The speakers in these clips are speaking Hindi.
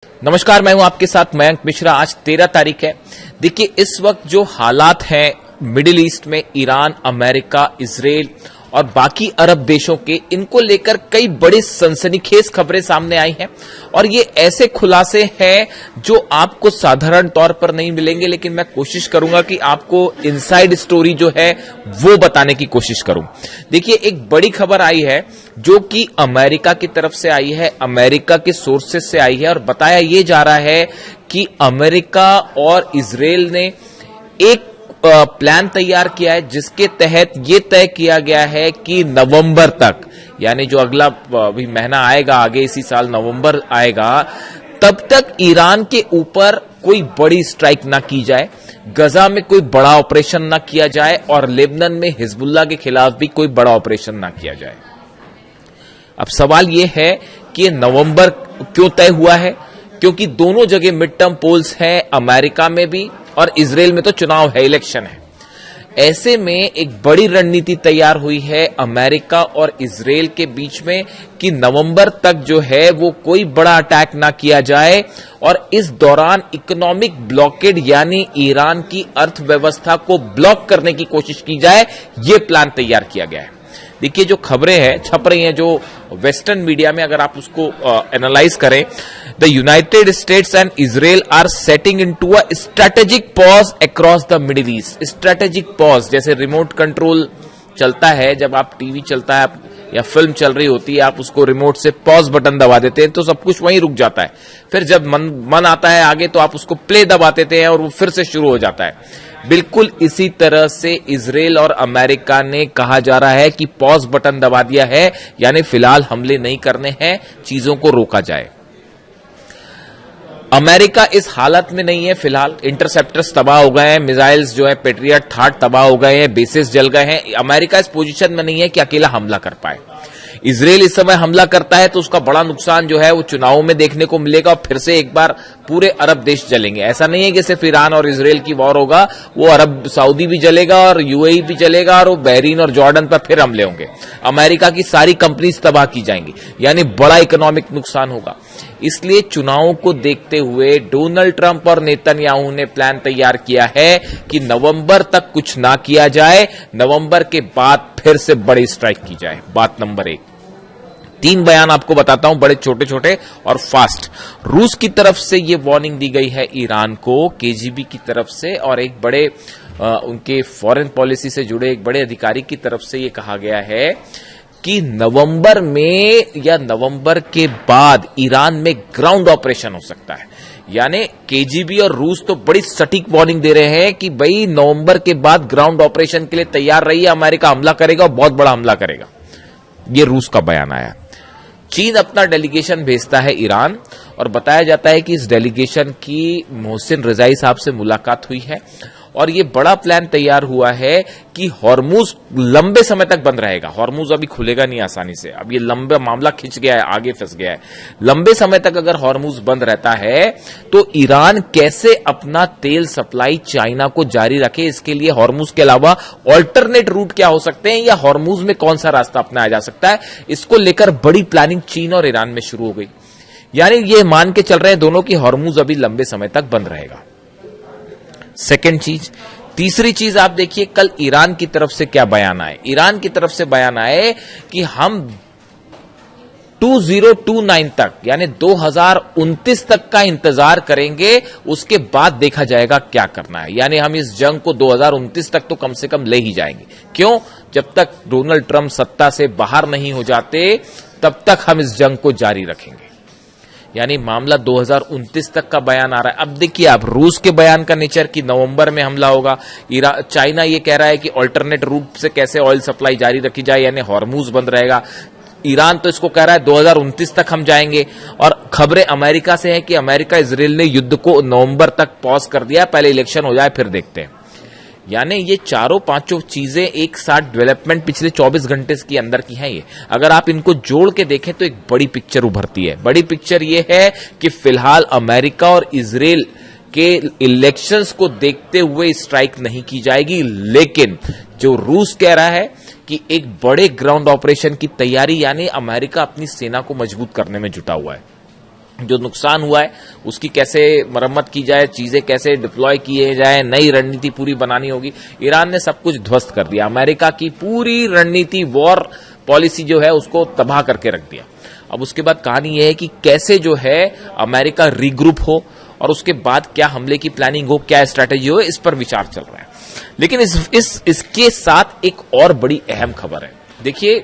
नमस्कार, मैं हूं आपके साथ मयंक मिश्रा। आज 13 तारीख है। देखिए, इस वक्त जो हालात हैं मिडिल ईस्ट में, ईरान, अमेरिका, इजराइल और बाकी अरब देशों के, इनको लेकर कई बड़ी सनसनीखेज खबरें सामने आई हैं और ये ऐसे खुलासे हैं जो आपको साधारण तौर पर नहीं मिलेंगे, लेकिन मैं कोशिश करूंगा कि आपको इनसाइड स्टोरी जो है वो बताने की कोशिश करूं। देखिए, एक बड़ी खबर आई है जो कि अमेरिका की तरफ से आई है, अमेरिका के सोर्सेस से आई है और बताया ये जा रहा है कि अमेरिका और इजराइल ने एक प्लान तैयार किया है जिसके तहत ये तय किया गया है कि नवंबर तक, यानी जो अगला भी महीना आएगा, आगे इसी साल नवंबर आएगा, तब तक ईरान के ऊपर कोई बड़ी स्ट्राइक ना की जाए, गजा में कोई बड़ा ऑपरेशन ना किया जाए और लेबनान में हिजबुल्लाह के खिलाफ भी कोई बड़ा ऑपरेशन ना किया जाए। अब सवाल यह है कि नवंबर क्यों तय हुआ है? क्योंकि दोनों जगह मिड टर्म पोल्स हैं, अमेरिका में भी और इजराइल में तो चुनाव है, इलेक्शन है। ऐसे में एक बड़ी रणनीति तैयार हुई है अमेरिका और इजराइल के बीच में कि नवंबर तक जो है वो कोई बड़ा अटैक ना किया जाए और इस दौरान इकोनॉमिक ब्लॉकेड यानी ईरान की अर्थव्यवस्था को ब्लॉक करने की कोशिश की जाए। ये प्लान तैयार किया गया है। देखिए, जो खबरें हैं छप रही हैं, जो वेस्टर्न मीडिया में, अगर आप उसको एनालाइज करें, the United States and Israel are setting into a strategic pause across the Middle East. Strategic pause जैसे रिमोट कंट्रोल चलता है, जब आप टीवी चलता है या फिल्म चल रही होती है, आप उसको रिमोट से पॉज बटन दबा देते हैं तो सब कुछ वहीं रुक जाता है। फिर जब मन आता है आगे तो आप उसको प्ले दबा देते हैं और वो फिर से शुरू हो जाता है। बिल्कुल इसी तरह से इजराइल और अमेरिका ने कहा जा रहा है कि पॉज बटन दबा दिया है, यानी फिलहाल हमले नहीं करने हैं, चीजों को रोका जाए। अमेरिका इस हालत में नहीं है फिलहाल। इंटरसेप्टर्स तबाह हो गए हैं, मिसाइल्स जो है पेट्रियट थाट तबाह हो गए हैं, बेसिस जल गए हैं। अमेरिका इस पोजीशन में नहीं है कि अकेला हमला कर पाए। इजराइल इस समय हमला करता है तो उसका बड़ा नुकसान जो है वो चुनावों में देखने को मिलेगा और फिर से एक बार पूरे अरब देश जलेंगे। ऐसा नहीं है कि सिर्फ ईरान और इजराइल की वॉर होगा, वो अरब सऊदी भी जलेगा और यूएई भी जलेगा और वो बहरीन और जॉर्डन पर फिर हमले होंगे। अमेरिका की सारी कंपनीज तबाह की जाएंगी, यानी बड़ा इकोनॉमिक नुकसान होगा। इसलिए चुनावों को देखते हुए डोनाल्ड ट्रंप और नेतन्याहू ने प्लान तैयार किया है कि नवंबर तक कुछ ना किया जाए, नवंबर के बाद फिर से बड़ी स्ट्राइक की जाए। बात नंबर 1। 3 बयान आपको बताता हूं, बड़े छोटे छोटे और फास्ट। रूस की तरफ से यह वार्निंग दी गई है ईरान को, केजीबी की तरफ से, और एक बड़े उनके फॉरेन पॉलिसी से जुड़े एक बड़े अधिकारी की तरफ से यह कहा गया है कि नवंबर में या नवंबर के बाद ईरान में ग्राउंड ऑपरेशन हो सकता है। यानी केजीबी और रूस तो बड़ी सटीक वार्निंग दे रहे हैं कि भाई नवंबर के बाद ग्राउंड ऑपरेशन के लिए तैयार रहिए, अमेरिका हमला करेगा और बहुत बड़ा हमला करेगा। यह रूस का बयान आया। चीन अपना डेलीगेशन भेजता है ईरान और बताया जाता है कि इस डेलीगेशन की मोहसिन रजाई साहब से मुलाकात हुई है और ये बड़ा प्लान तैयार हुआ है कि हॉर्मुज लंबे समय तक बंद रहेगा। हॉर्मुज अभी खुलेगा नहीं आसानी से, अब ये लंबा मामला खिंच गया है, आगे फंस गया है। लंबे समय तक अगर हॉर्मुज बंद रहता है तो ईरान कैसे अपना तेल सप्लाई चाइना को जारी रखे, इसके लिए हॉर्मुज के अलावा ऑल्टरनेट रूट क्या हो सकते हैं या हॉर्मुज में कौन सा रास्ता अपनाया जा सकता है, इसको लेकर बड़ी प्लानिंग चीन और ईरान में शुरू हो गई। यानी ये मान के चल रहे हैं दोनों की हॉर्मुज अभी लंबे समय तक बंद रहेगा। सेकेंड चीज। तीसरी चीज आप देखिए, कल ईरान की तरफ से क्या बयान आए। ईरान की तरफ से बयान आए कि हम 2029 तक यानी 2029 तक का इंतजार करेंगे, उसके बाद देखा जाएगा क्या करना है। यानी हम इस जंग को 2029 तक तो कम से कम ले ही जाएंगे। क्यों? जब तक डोनाल्ड ट्रंप सत्ता से बाहर नहीं हो जाते तब तक हम इस जंग को जारी रखेंगे। यानी मामला 2029 तक का बयान आ रहा है। अब देखिए आप रूस के बयान का नेचर कि नवंबर में हमला होगा। चाइना ये कह रहा है कि अल्टरनेट रूट से कैसे ऑयल सप्लाई जारी रखी जाए, यानी हॉर्मुज बंद रहेगा। ईरान तो इसको कह रहा है 2029 तक हम जाएंगे। और खबरें अमेरिका से हैं कि अमेरिका इजराइल ने युद्ध को नवंबर तक पॉज कर दिया, पहले इलेक्शन हो जाए फिर देखते हैं। यानी ये चारों पांचों चीजें एक साथ डेवलपमेंट पिछले 24 घंटे के अंदर की हैं। ये अगर आप इनको जोड़ के देखें तो एक बड़ी पिक्चर उभरती है। बड़ी पिक्चर ये है कि फिलहाल अमेरिका और इजराइल के इलेक्शंस को देखते हुए स्ट्राइक नहीं की जाएगी, लेकिन जो रूस कह रहा है कि एक बड़े ग्राउंड ऑपरेशन की तैयारी, यानी अमेरिका अपनी सेना को मजबूत करने में जुटा हुआ है। जो नुकसान हुआ है उसकी कैसे मरम्मत की जाए, चीजें कैसे डिप्लॉय किए जाए, नई रणनीति पूरी बनानी होगी। ईरान ने सब कुछ ध्वस्त कर दिया, अमेरिका की पूरी रणनीति, वॉर पॉलिसी जो है उसको तबाह करके रख दिया। अब उसके बाद कहानी यह है कि कैसे जो है अमेरिका रीग्रुप हो और उसके बाद क्या हमले की प्लानिंग हो, क्या स्ट्रैटेजी हो, इस पर विचार चल रहा है। लेकिन इसके साथ एक और बड़ी अहम खबर है। देखिए,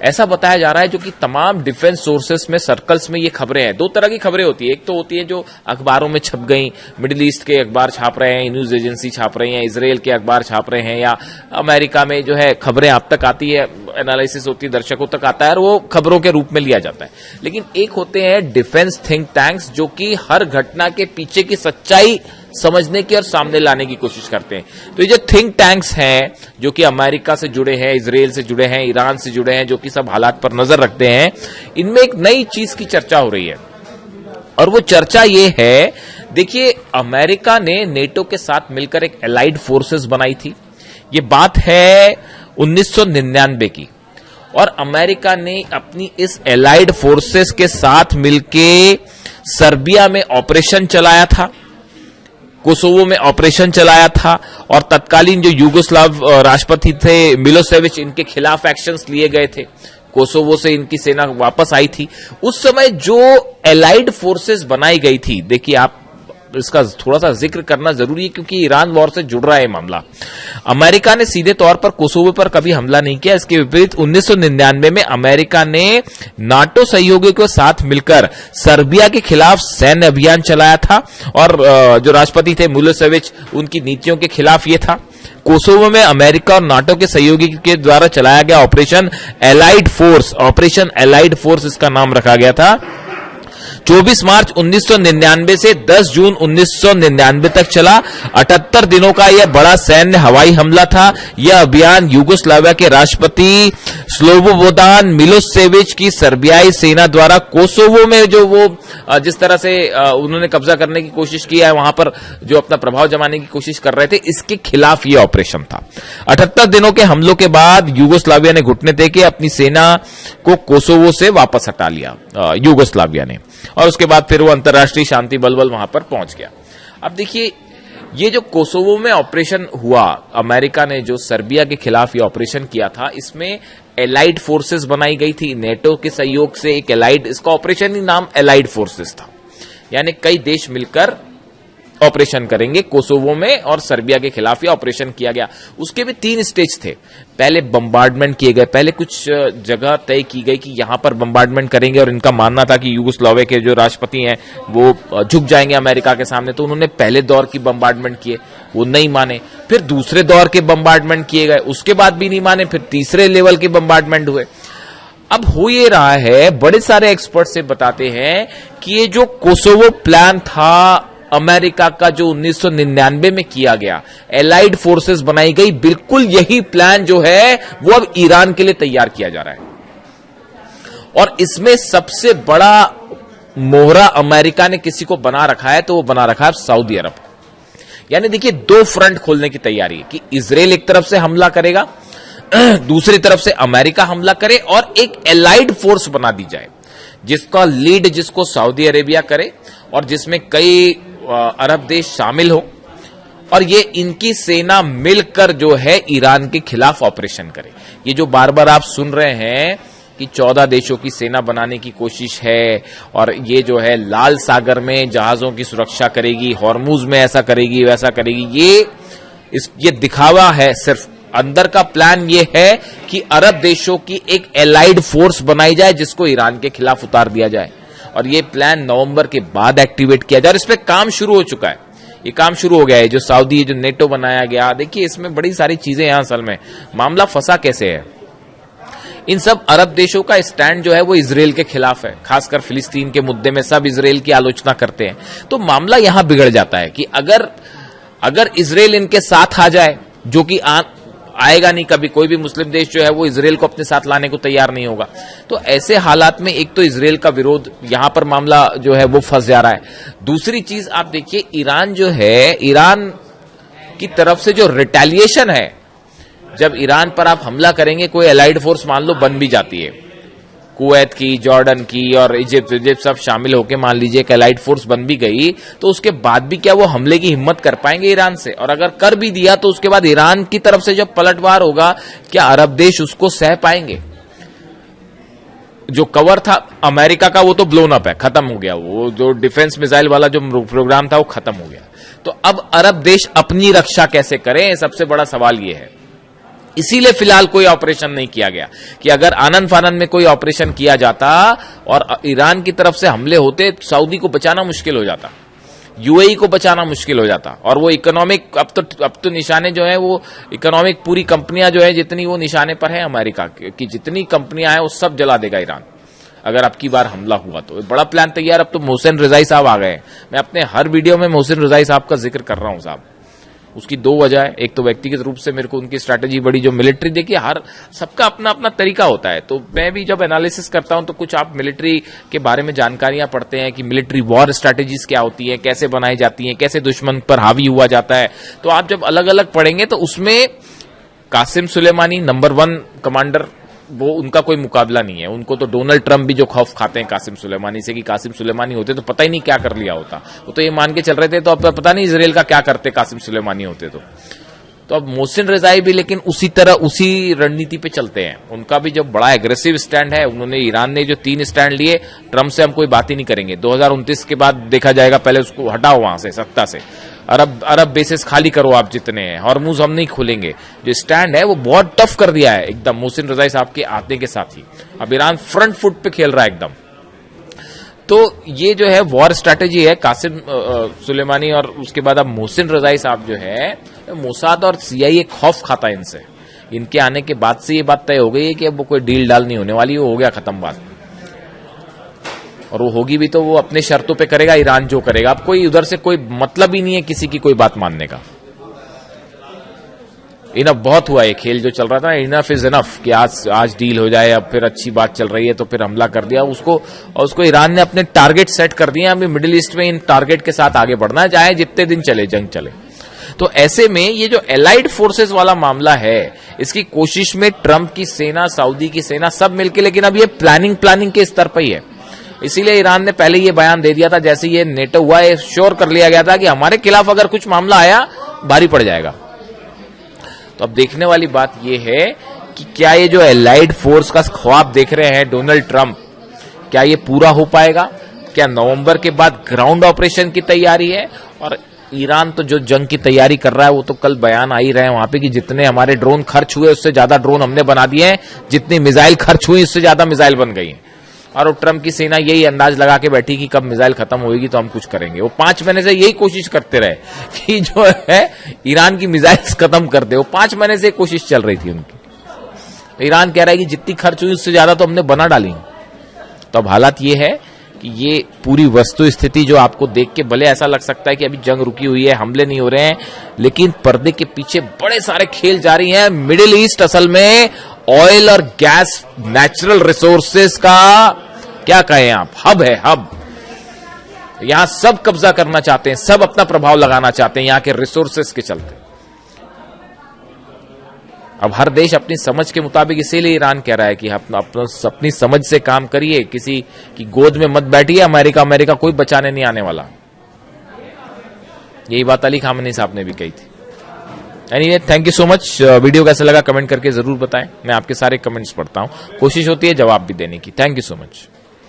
ऐसा बताया जा रहा है, जो कि तमाम डिफेंस सोर्सेस में, सर्कल्स में ये खबरें हैं। दो तरह की खबरें होती है, एक तो होती है जो अखबारों में छप गई, मिडिल ईस्ट के अखबार छाप रहे हैं, न्यूज एजेंसी छाप रही हैं, इजराइल के अखबार छाप रहे हैं, या अमेरिका में जो है खबरें आप तक आती है, एनालिसिस होती है, दर्शकों तक आता है और वो खबरों के रूप में लिया जाता है। लेकिन एक होते हैं डिफेंस थिंक टैंक्स, जो कि हर घटना के पीछे की सच्चाई समझने की और सामने लाने की कोशिश करते हैं। तो ये जो थिंक टैंक्स हैं, जो कि अमेरिका से जुड़े हैं, इजराइल से जुड़े हैं, ईरान से जुड़े हैं, जो कि सब हालात पर नजर रखते हैं, इनमें एक नई चीज की चर्चा हो रही है और वो चर्चा ये है, देखिए, अमेरिका ने नेटो के साथ मिलकर एक एलाइड फोर्सेस बनाई थी। ये बात है 1999 की, और अमेरिका ने अपनी इस एलाइड फोर्सेस के साथ मिलके सर्बिया में ऑपरेशन चलाया था, कोसोवो में ऑपरेशन चलाया था, और तत्कालीन जो यूगोस्लाव राष्ट्रपति थे मिलोसेविच, इनके खिलाफ एक्शंस लिए गए थे। कोसोवो से इनकी सेना वापस आई थी। उस समय जो एलाइड फोर्सेस बनाई गई थी, देखिए आप इसका थोड़ा सा जिक्र करना जरूरी है क्योंकि ईरान वॉर से जुड़ रहा है मामला। अमेरिका ने सीधे तौर पर कोसोवो पर कभी हमला नहीं किया। इसके विपरीत 1999 में अमेरिका ने नाटो सहयोगियों के साथ मिलकर सर्बिया के खिलाफ सैन्य अभियान चलाया था, और जो राष्ट्रपति थे मिलोसेविच, उनकी नीतियों के खिलाफ ये था। कोसोवो में अमेरिका और नाटो के सहयोगी के द्वारा चलाया गया ऑपरेशन एलाइड फोर्स इसका नाम रखा गया था। 24 मार्च 1999 से 10 जून 1999 तक चला। 78 दिनों का यह बड़ा सैन्य हवाई हमला था। यह अभियान यूगोस्लाविया के राष्ट्रपति स्लोबोदान मिलोसेविच की सर्बियाई सेना द्वारा कोसोवो में जो वो जिस तरह से उन्होंने कब्जा करने की कोशिश की है, वहां पर जो अपना प्रभाव जमाने की कोशिश कर रहे थे, इसके खिलाफ यह ऑपरेशन था। 78 दिनों के हमलों के बाद यूगोस्लाविया ने घुटने टेके अपनी सेना को कोसोवो से वापस हटा लिया यूगोस्लाविया ने, और उसके बाद फिर वो अंतर्राष्ट्रीय शांति बलबल वहां पर पहुंच गया। अब देखिए, ये जो कोसोवो में ऑपरेशन हुआ, अमेरिका ने जो सर्बिया के खिलाफ ये ऑपरेशन किया था, इसमें एलाइड फोर्सेस बनाई गई थी नेटो के सहयोग से। एक एलाइड, इसका ऑपरेशन ही नाम एलाइड फोर्सेस था, यानी कई देश मिलकर ऑपरेशन करेंगे कोसोवो में, और सर्बिया के खिलाफ ये ऑपरेशन किया गया। उसके भी 3 स्टेज थे। पहले बम्बार्डमेंट किए गए, पहले कुछ जगह तय की गई कि यहां पर बम्बार्डमेंट करेंगे, और इनका मानना था कि यूगोस्लाविया के जो राष्ट्रपति हैं वो झुक जाएंगे अमेरिका के सामने, तो उन्होंने पहले दौर की बम्बार्डमेंट किए, वो नहीं माने। फिर दूसरे दौर के बम्बार्डमेंट किए गए, उसके बाद भी नहीं माने। फिर तीसरे लेवल के बम्बार्डमेंट हुए। अब हो ये रहा है, बड़े सारे एक्सपर्ट से बताते हैं कि ये जो कोसोवो प्लान था अमेरिका का, जो 1999 में किया गया, एलाइड फोर्सेस बनाई गई, बिल्कुल यही प्लान जो है वो अब ईरान के लिए तैयार किया जा रहा है। और इसमें सबसे बड़ा मोहरा अमेरिका ने किसी को बना रखा है, तो वो बना रखा है सऊदी अरब। यानी देखिए, 2 फ्रंट खोलने की तैयारी है कि इजराइल एक तरफ से हमला करेगा, दूसरी तरफ से अमेरिका हमला करे, और एक एलाइड फोर्स बना दी जाए जिसका लीड, जिसको सऊदी अरेबिया करे, और जिसमें कई अरब देश शामिल हो, और ये इनकी सेना मिलकर जो है ईरान के खिलाफ ऑपरेशन करे। ये जो बार बार आप सुन रहे हैं कि 14 देशों की सेना बनाने की कोशिश है, और ये जो है लाल सागर में जहाजों की सुरक्षा करेगी, हॉर्मुज में ऐसा करेगी, वैसा करेगी, ये दिखावा है सिर्फ। अंदर का प्लान ये है कि अरब देशों की एक एलाइड फोर्स बनाई जाए जिसको ईरान के खिलाफ उतार दिया जाए, और ये प्लान नवंबर के बाद एक्टिवेट किया जाए। और इस पे काम शुरू हो चुका है, ये काम शुरू हो गया है। जो सऊदी, जो नेटो बनाया गया, देखिए इसमें बड़ी सारी चीजें हैं। असल में मामला फंसा कैसे है, इन सब अरब देशों का स्टैंड जो है वो इजराइल के खिलाफ है, खासकर फिलिस्तीन के मुद्दे में सब इजराइल की आलोचना करते हैं। तो मामला यहां बिगड़ जाता है कि अगर इजराइल इनके साथ आ जाए, जो कि आएगा नहीं कभी, कोई भी मुस्लिम देश जो है वो इजराइल को अपने साथ लाने को तैयार नहीं होगा, तो ऐसे हालात में एक तो इजराइल का विरोध, यहां पर मामला जो है वो फंस जा रहा है। दूसरी चीज आप देखिए, ईरान जो है, ईरान की तरफ से जो रिटेलिएशन है, जब ईरान पर आप हमला करेंगे, कोई एलाइड फोर्स मान लो बन भी जाती है, कुवैत की, जॉर्डन की और इजिप्ट सब शामिल होकर मान लीजिए एक एलाइड फोर्स बन भी गई, तो उसके बाद भी क्या वो हमले की हिम्मत कर पाएंगे ईरान से? और अगर कर भी दिया तो उसके बाद ईरान की तरफ से जब पलटवार होगा, क्या अरब देश उसको सह पाएंगे? जो कवर था अमेरिका का वो तो ब्लोन अप है, खत्म हो गया। वो जो डिफेंस मिसाइल वाला जो प्रोग्राम था वो खत्म हो गया। तो अब अरब देश अपनी रक्षा कैसे करें, सबसे बड़ा सवाल ये है। इसीलिए फिलहाल कोई ऑपरेशन नहीं किया गया कि अगर आनंद फानंद में कोई ऑपरेशन किया जाता और ईरान की तरफ से हमले होते, सऊदी को बचाना मुश्किल हो जाता, यूएई को बचाना मुश्किल हो जाता। और वो इकोनॉमिक अब तो निशाने जो है वो इकोनॉमिक पूरी कंपनियां जो है जितनी वो निशाने पर है अमेरिका की जितनी कंपनियां हैं वो सब जला देगा ईरान अगर अब की बार हमला हुआ तो। बड़ा प्लान तैयार। अब तो मोहसिन रजाई साहब आ गए। मैं अपने हर वीडियो में मोहसिन रजाई साहब का जिक्र कर रहा हूं साहब। उसकी दो वजह है, एक तो व्यक्तिगत रूप से मेरे को उनकी स्ट्रैटेजी बड़ी, जो मिलिट्री देखिए हर सबका अपना अपना तरीका होता है। तो मैं भी जब एनालिसिस करता हूं तो कुछ आप मिलिट्री के बारे में जानकारियां पढ़ते हैं कि मिलिट्री वॉर स्ट्रैटेजीज क्या होती है, कैसे बनाई जाती हैं, कैसे दुश्मन पर हावी हुआ जाता है। तो आप जब अलग अलग पढ़ेंगे तो उसमें कासिम सुलेमानी नंबर 1 कमांडर, वो उनका कोई मुकाबला नहीं है। उनको तो डोनाल्ड ट्रंप भी जो खौफ खाते हैं कासिम सुलेमानी से कि कासिम सुलेमानी होते तो पता ही नहीं क्या कर लिया होता। वो तो ये मान के चल रहे थे तो अब पता नहीं इजराइल का क्या करते कासिम सुलेमानी होते तो अब मोहसिन रजाई भी लेकिन उसी तरह उसी रणनीति पे चलते हैं। उनका भी जो बड़ा एग्रेसिव स्टैंड है, उन्होंने ईरान ने जो 3 स्टैंड लिए, ट्रंप से हम कोई बात ही नहीं करेंगे, 2029 के बाद देखा जाएगा, पहले उसको हटाओ वहां से सत्ता से, अरब बेसिस खाली करो आप जितने हैं, हॉर्मुज हम नहीं खोलेंगे। जो स्टैंड है वो बहुत टफ कर दिया है एकदम मोहसिन रजाई साहब के आते के साथ ही। अब ईरान फ्रंट फुट पे खेल रहा है एकदम। तो ये जो है वॉर स्ट्रैटेजी है कासिम सुलेमानी और उसके बाद अब मोहसिन रजाई साहब जो है, मोसाद और सीआईए खौफ खाता है इनसे। इनके आने के बाद से ये बात तय हो गई है कि अब वो कोई डील डाल नहीं होने वाली, वो हो गया खत्म बात। और वो होगी भी तो वो अपने शर्तों पे करेगा, ईरान जो करेगा। अब कोई उधर से कोई मतलब ही नहीं है किसी की कोई बात मानने का। इनफ बहुत हुआ, ये खेल जो चल रहा था, इनफ इज इनफ कि आज डील हो जाए, अब फिर अच्छी बात चल रही है तो फिर हमला कर दिया उसको ईरान ने अपने टारगेट सेट कर दिए। अभी मिडिल ईस्ट में इन टारगेट के साथ आगे बढ़ना है, चाहे जितने दिन चले जंग चले। तो ऐसे में ये जो एलाइड फोर्सेस वाला मामला है, इसकी कोशिश में ट्रंप की सेना, सऊदी की सेना सब मिलके, लेकिन अब ये प्लानिंग के स्तर पर ही है। इसीलिए ईरान ने पहले ये बयान दे दिया था, जैसे ये नेटो हुआ, ये श्योर कर लिया गया था कि हमारे खिलाफ अगर कुछ मामला आया भारी पड़ जाएगा। तो अब देखने वाली बात यह है कि क्या ये जो एलाइड फोर्स का ख्वाब देख रहे हैं डोनाल्ड ट्रंप, क्या ये पूरा हो पाएगा? क्या नवंबर के बाद ग्राउंड ऑपरेशन की तैयारी है? और ईरान तो जो जंग की तैयारी कर रहा है, वो तो कल बयान आ ही रहे हैं वहां पे कि जितने हमारे ड्रोन खर्च हुए उससे ज्यादा ड्रोन हमने बना दिए हैं, जितनी मिसाइल खर्च हुई उससे ज्यादा मिसाइल बन गई है। और ट्रंप की सेना यही अंदाज लगा के बैठी कि कब मिसाइल खत्म होगी तो हम कुछ करेंगे। वो 5 महीने से यही कोशिश करते रहे कि जो है ईरान की मिसाइल्स खत्म कर दे। वो 5 महीने से कोशिश चल रही थी उनकी। ईरान कह रहा है कि जितनी खर्च हुई उससे ज्यादा तो हमने बना डाली। तो अब हालात ये है कि ये पूरी वस्तु स्थिति जो आपको देख के भले ऐसा लग सकता है कि अभी जंग रुकी हुई है, हमले नहीं हो रहे हैं, लेकिन पर्दे के पीछे बड़े सारे खेल जारी हैं। मिडिल ईस्ट असल में ऑयल और गैस, नेचुरल रिसोर्सेस का क्या कहें आप, हब है, हब। यहां सब कब्जा करना चाहते हैं, सब अपना प्रभाव लगाना चाहते हैं यहां के रिसोर्सेस के चलते। अब हर देश अपनी समझ के मुताबिक, इसीलिए ईरान कह रहा है कि अपनी समझ से काम करिए, किसी की गोद में मत बैठिए। अमेरिका कोई बचाने नहीं आने वाला। यही बात अली खामनी साहब ने भी कही थी। Anyway, thank you so much. Video कैसा लगा कमेंट करके जरूर बताएं। मैं आपके सारे कमेंट्स पढ़ता हूं, कोशिश होती है जवाब भी देने की। Thank you so much.